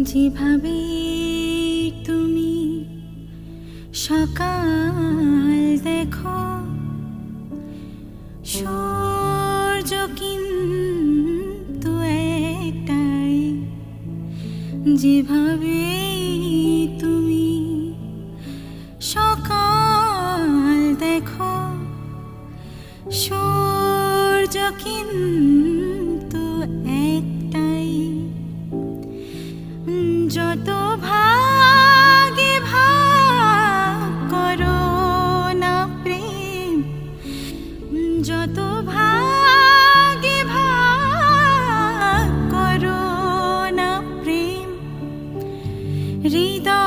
যেভাবে তুমি সকাল দেখো, সূর্য কিন্তু একটাই। যেভাবে তুমি সকাল দেখো, সূর্য কিন্তু একটাই। যত ভাগে ভাগ করো না প্রেম, যত ভাগে ভাগ করো না প্রেম, হৃদয়